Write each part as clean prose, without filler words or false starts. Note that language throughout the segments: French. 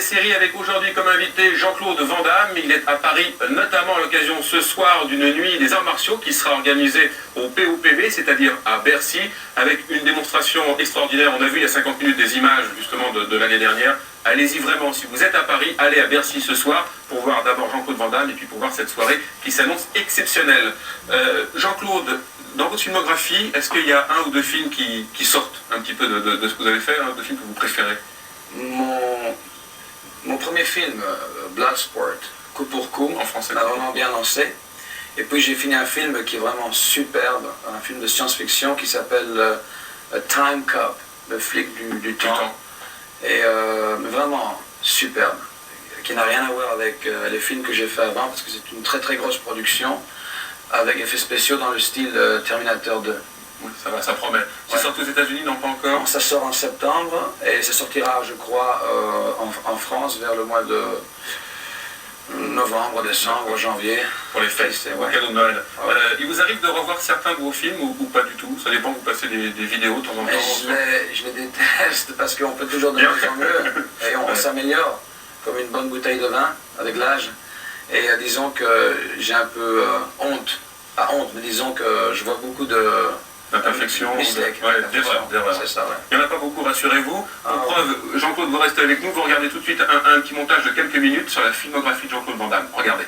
série avec aujourd'hui comme invité Jean-Claude Van Damme. Il est à Paris notamment à l'occasion ce soir d'une nuit des arts martiaux qui sera organisée au POPB, c'est-à-dire à Bercy, avec une démonstration extraordinaire. On a vu il y a 50 minutes des images justement de l'année dernière. Allez-y vraiment, si vous êtes à Paris, allez à Bercy ce soir pour voir d'abord Jean-Claude Van Damme et puis pour voir cette soirée qui s'annonce exceptionnelle. Jean-Claude, dans votre filmographie, est-ce qu'il y a un ou deux films qui sortent un petit peu de ce que vous avez fait, un ou deux films que vous préférez? Mon premier film, Bloodsport, coup pour coup, en français, m'a vraiment bien lancé. Et puis j'ai fini un film qui est vraiment superbe, un film de science-fiction qui s'appelle Time Cop, le flic du temps. Et mais vraiment superbe, qui n'a rien à voir avec les films que j'ai fait avant, parce que c'est une très très grosse production, avec effets spéciaux dans le style Terminator 2. Oui, ça va, ça promet. C'est sorti aux États-Unis, non pas encore? Ça sort en septembre et ça sortira, je crois, en France vers le mois de novembre, décembre, janvier. Pour les fêtes, c'est un cadeau de Noël. Ouais. Il vous arrive de revoir certains de vos films ou pas du tout? Ça dépend, vous passez des vidéos de temps en temps. Je les déteste parce qu'on peut toujours de mieux en mieux et on s'améliore comme une bonne bouteille de vin avec l'âge. Et disons que j'ai un peu honte, pas honte, mais disons que je vois beaucoup d'imperfection, d'erreur. C'est ça, ouais. Il n'y en a pas beaucoup, rassurez-vous. Pour preuve, Jean-Claude, vous restez avec nous, vous regardez tout de suite un petit montage de quelques minutes sur la filmographie de Jean-Claude Van Damme. Regardez.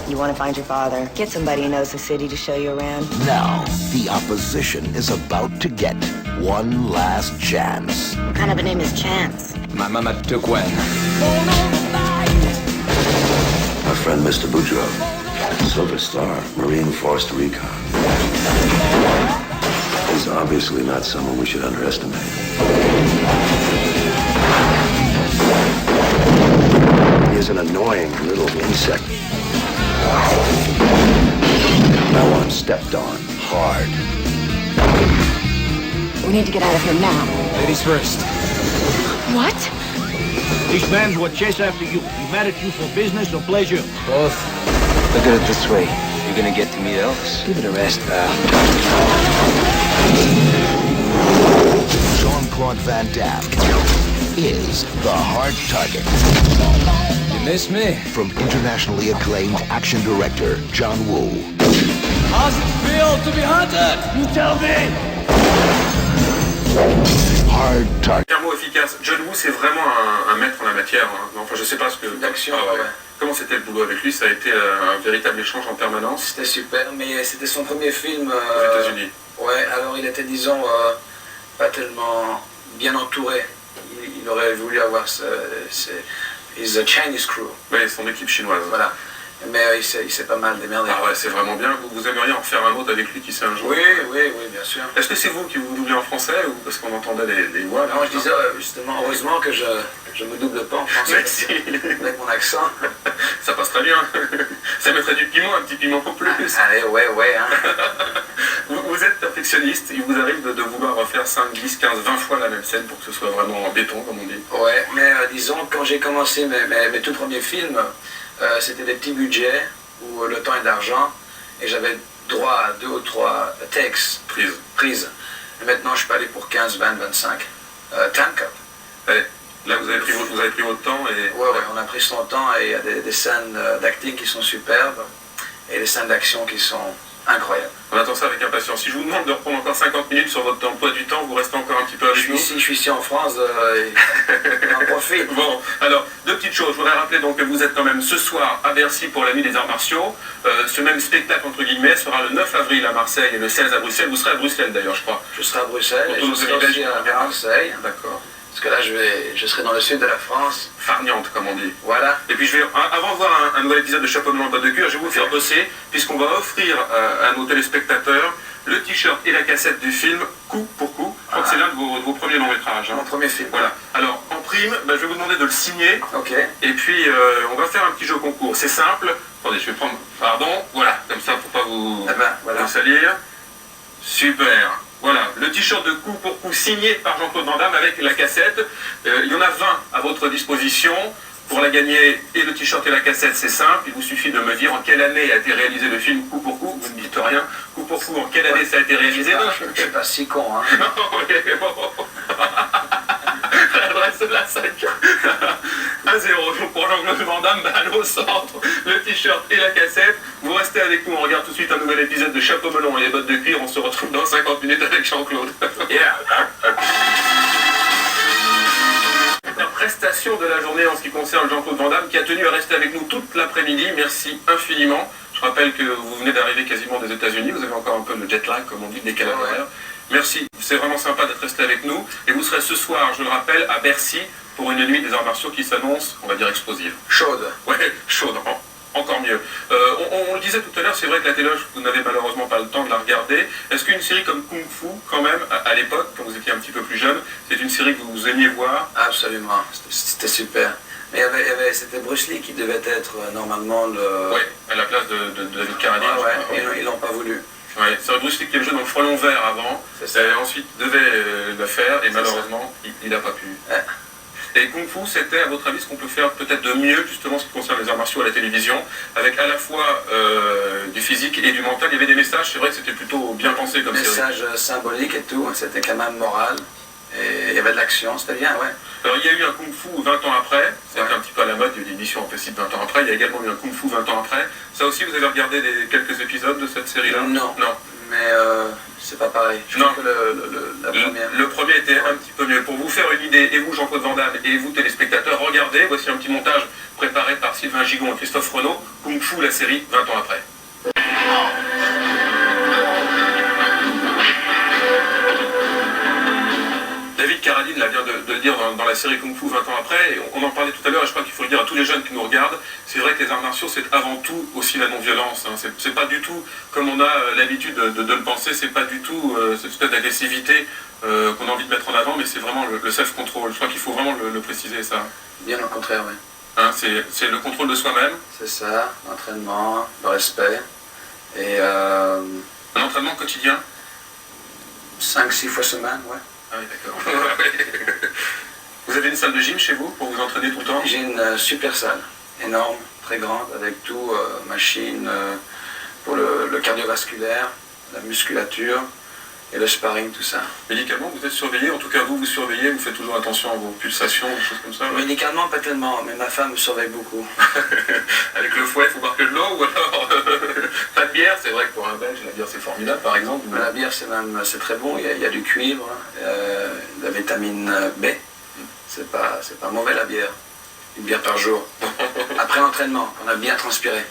You want to find your father. Get somebody who knows the city to show you around. Now, the opposition is about to get one last chance. What kind of a name is Chance? My mama took when? My friend Mr. Boudreaux, Silver Star, Marine Force Recon. He's obviously not someone we should underestimate. He is an annoying little insect. No one stepped on hard. We need to get out of here now. Ladies first. What? These men will chase after you. He mad at you for business or pleasure? Both. Look at it this way. You're gonna get to meet Elvis. Give it a rest, pal. Jean-Claude Van Damme is the hard target. You miss me? From internationally acclaimed action director John Woo. How's it feel to be hunted? You tell me! Hard target. Un mot efficace. John Woo, c'est vraiment un maître en la matière. Hein. Enfin, je sais pas ce que... D'action, ouais. Comment c'était le boulot avec lui? Ça a été un véritable échange en permanence. C'était super, mais c'était son premier film. Aux États-Unis. Ouais, alors il était, disons, pas tellement bien entouré. Il aurait voulu avoir his Chinese crew. Oui, son équipe chinoise. Voilà. Mais il s'est pas mal démerdé. Ah ouais, c'est vraiment bien. Vous aimeriez en faire un autre avec lui qui sait un jour? Oui, bien sûr. Est-ce que c'est vous qui vous doublez en français ou parce qu'on entendait les voix là? Non, je disais justement, heureusement que je me double pas en français. Merci. Avec mon accent. Ça passe très bien. Ça mettrait du piment, un petit piment en plus. Allez, ouais. Hein. Vous êtes perfectionniste, il vous arrive de vouloir refaire 5, 10, 15, 20 fois la même scène pour que ce soit vraiment en béton, comme on dit? Ouais, mais disons, quand j'ai commencé mes tout premiers films, c'était des petits budgets où le temps est d'argent et j'avais droit à 2 ou 3 takes, prises. Et maintenant, je peux aller pour 15, 20, 25. Time Cup. Allez, là, vous avez pris votre temps et... Ouais, on a pris son temps et il y a des scènes d'acting qui sont superbes et des scènes d'action qui sont incroyables. On attend ça avec impatience. Si je vous demande de reprendre encore 50 minutes sur votre emploi du temps, vous restez encore un petit peu avec nous? Je suis ici en France, j'en profite. Bon, alors, 2 petites choses. Je voudrais rappeler donc que vous êtes quand même ce soir à Bercy pour la nuit des arts martiaux. Ce même spectacle, entre guillemets, sera le 9 avril à Marseille et le 16 à Bruxelles. Vous serez à Bruxelles d'ailleurs, je crois. Je serai à Bruxelles et je serai aussi à Marseille. D'accord. Parce que là, je serai dans le sud de la France. Farniente, comme on dit. Voilà. Et puis, avant de voir un nouvel épisode de Chapeau melon botte de cuir, je vais vous faire bosser, puisqu'on va offrir à nos téléspectateurs le t-shirt et la cassette du film Coup pour coup. Je crois que c'est l'un de vos premiers longs métrages. Mon premier film. Voilà. Alors, en prime, je vais vous demander de le signer. Ok. Et puis, on va faire un petit jeu concours. C'est simple. Attendez, je vais prendre... Pardon. Voilà, comme ça, pour pas vous, vous salir. Super. Voilà, le t-shirt de Coup pour coup signé par Jean-Claude Van Damme avec la cassette. Il y en a 20 à votre disposition. Pour la gagner, et le t-shirt et la cassette, c'est simple. Il vous suffit de me dire en quelle année a été réalisé le film Coup pour coup. Vous ne dites rien. Coup pour coup, en quelle année ça a été réalisé? Je ne suis pas si con, hein. Non, l'adresse de la 5. 1-0. Donc pour Jean-Claude Van Damme, balle au centre, le t-shirt et la cassette. Vous restez avec nous, on regarde tout de suite un nouvel épisode de Chapeau melon et les bottes de cuir. On se retrouve dans 50 minutes avec Jean-Claude. Yeah. La prestation de la journée en ce qui concerne Jean-Claude Van Damme qui a tenu à rester avec nous toute l'après-midi. Merci infiniment. Je rappelle que vous venez d'arriver quasiment des États-Unis. Vous avez encore un peu le jet lag, comme on dit, le décalage horaire. Merci, c'est vraiment sympa d'être resté avec nous. Et vous serez ce soir, je le rappelle, à Bercy pour une nuit des arts martiaux qui s'annonce, on va dire, explosive. Chaude. Ouais, chaude, encore mieux. On le disait tout à l'heure, c'est vrai que la téloge, vous n'avez malheureusement pas le temps de la regarder. Est-ce qu'une série comme Kung Fu, quand même, à l'époque, quand vous étiez un petit peu plus jeune, c'est une série que vous aimiez voir? Absolument, c'était super. Mais c'était Bruce Lee qui devait être normalement le... Oui, à la place de David Carradine. Ouais, ils l'ont pas voulu. Ouais, c'est Bruce Lee qui avait joué dans le Frelon Vert avant, et ensuite devait le faire, et malheureusement, il n'a pas pu. Ouais. Et Kung Fu, c'était, à votre avis, ce qu'on peut faire peut-être de mieux, justement, en ce qui concerne les arts martiaux à la télévision, avec à la fois du physique et du mental. Il y avait des messages, c'est vrai que c'était plutôt bien pensé comme série. Messages symboliques et tout, c'était quand même moral. Et il y avait de l'action, c'était bien, ouais. Alors il y a eu un Kung Fu 20 ans après, c'est un petit peu à la mode, il y a eu des émissions impossibles 20 ans après, il y a également eu un Kung Fu 20 ans après. Ça aussi, vous avez regardé quelques épisodes de cette série-là? Non. Non. Mais c'est pas pareil. Je trouve que la première... Le premier était un petit peu mieux. Pour vous faire une idée, et vous Jean-Claude Van Damme, et vous téléspectateurs, regardez, voici un petit montage préparé par Sylvain Gigon et Christophe Renaud, Kung Fu, la série, 20 ans après. David Carradine vient de le dire dans la série Kung Fu 20 ans après, et on en parlait tout à l'heure, et je crois qu'il faut le dire à tous les jeunes qui nous regardent, c'est vrai que les arts martiaux c'est avant tout aussi la non-violence, hein. C'est pas du tout comme on a l'habitude de le penser, c'est pas du tout cette espèce d'agressivité qu'on a envie de mettre en avant, mais c'est vraiment le self-control, je crois qu'il faut vraiment le préciser ça. Bien au contraire, oui. Hein, c'est le contrôle de soi-même. C'est ça, l'entraînement, le respect, et... Un entraînement quotidien 5-6 fois semaine, ouais. Ah oui, d'accord. Vous avez une salle de gym chez vous pour vous entraîner tout le temps? J'ai une super salle, énorme, très grande, avec tout, machine pour le cardiovasculaire, la musculature et le sparring, tout ça. Médicalement, vous êtes surveillé, en tout cas vous surveillez, vous faites toujours attention à vos pulsations, des choses comme ça? Ouais. Médicalement, pas tellement, mais ma femme me surveille beaucoup. Avec le fouet, il faut boire que de l'eau, ou alors pas de bière? C'est vrai que pour un Belge, la bière c'est formidable par exemple. La bière c'est très bon, il y a du cuivre, de la vitamine B. C'est pas mauvais la bière. Une bière par jour. Après l'entraînement, on a bien transpiré.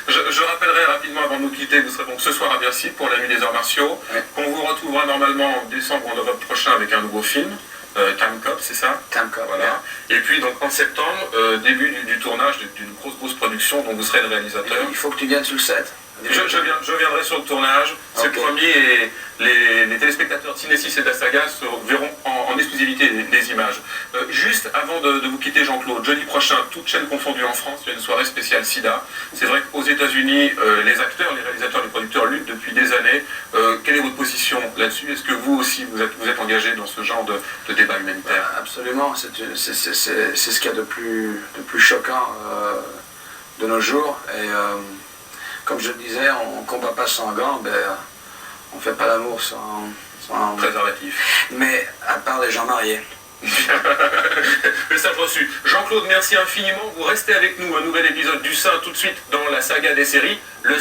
Je rappellerai rapidement avant de nous quitter que vous serez donc ce soir à Bercy pour la nuit des arts martiaux, qu'on vous retrouvera normalement en décembre ou en novembre prochain avec un nouveau film. Time Cop, c'est ça? Time Cop, Voilà. Et puis donc en septembre, début du tournage d'une grosse production dont vous serez le réalisateur. Il faut que tu viennes sur le set. Je viendrai sur le tournage, c'est Ok. promis, et les téléspectateurs de Cinésis et de la saga verront en exclusivité les images. Juste avant de vous quitter, Jean-Claude, jeudi prochain, toutes chaînes confondues en France, il y a une soirée spéciale SIDA. C'est vrai qu'aux États-Unis, les acteurs, les réalisateurs, les producteurs luttent depuis des années. Quelle est votre position là-dessus? Est-ce que vous aussi, vous êtes engagé dans ce genre de débat humanitaire? Absolument, c'est ce qu'il y a de plus choquant de nos jours. Et comme je le disais, on ne combat pas sans gants, ben, on ne fait pas l'amour sans Préservatif. Mais à part les gens mariés. Message reçu. Jean-Claude, merci infiniment. Vous restez avec nous. Un nouvel épisode du Saint tout de suite dans la saga des séries. Le